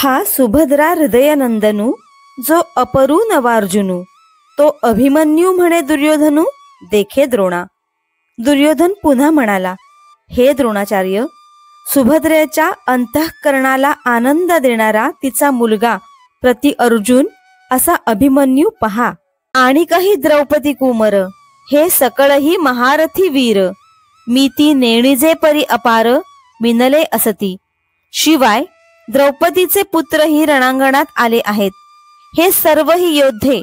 हा सुभद्रा हृदयनंदनू, जो अपरू नवार्जुनू, तो अभिमन्यू म्हणे दुर्योधनू, देखे द्रोणा. दुर्योधन पुन्हा म्हणाला, हे द्रोणाचार्य, सुभद्रेच्या अंतःकरणाला आनंद देणारा तिचा मुलगा प्रति अर्जुन असा अभिमन्यू पहा. आणि काही द्रौपदी कुमर, हे सकळही महारथी वीर, मी ती नेणिजे परी अपार, मिनले असती. शिवाय द्रौपदीचे पुत्रही रणांगणात आले आहेत. हे सर्वही योद्धे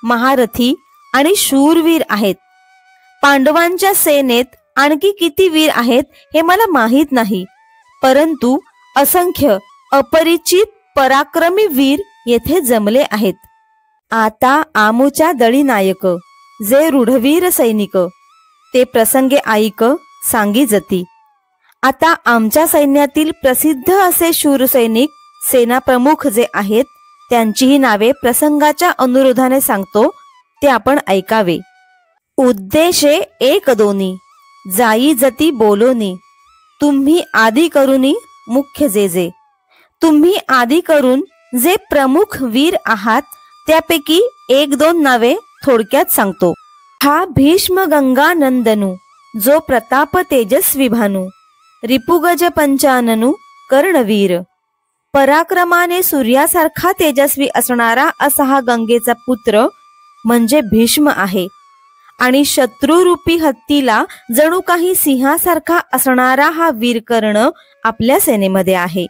महारथी आणि शूरवीर आहेत. पांडवांच्या सेनेत आणखी किती वीर आहेत हे मला माहीत नाही, परंतु असंख्य अपरिचित पराक्रमी वीर येथे जमले आहेत. आता आमुच्या दळी नायक, जे रूढवीर सैनिक, ते प्रसंगे ऐक सांगी जती. आता आमच्या सैन्यातील प्रसिद्ध असे शूरसैनिक सेनाप्रमुख जे आहेत, त्यांचीही नावे प्रसंगाच्या अनुरोधाने सांगतो, ते आपण ऐकावे. उद्देशे एक दोनी, जाई जती बोलोनी, तुम्ही आदी करूनी मुख्य जे जे. तुम्ही आदी करून जे प्रमुख वीर आहात, त्यापैकी एक दोन नावे थोडक्यात सांगतो. हा भीष्म गंगानंदनू, जो प्रताप तेजस्वी भानू, रिपुगज पंचाननू कर्णवीर. पराक्रमाने सूर्यासारखा तेजस्वी असणारा असा हा गंगेचा पुत्र म्हणजे भीष्म आहे. आणि शत्रुरूपी हत्तीला जणू काही सिंहासारखा असणारा हा वीर कर्ण आपल्या सेनेमध्ये आहे.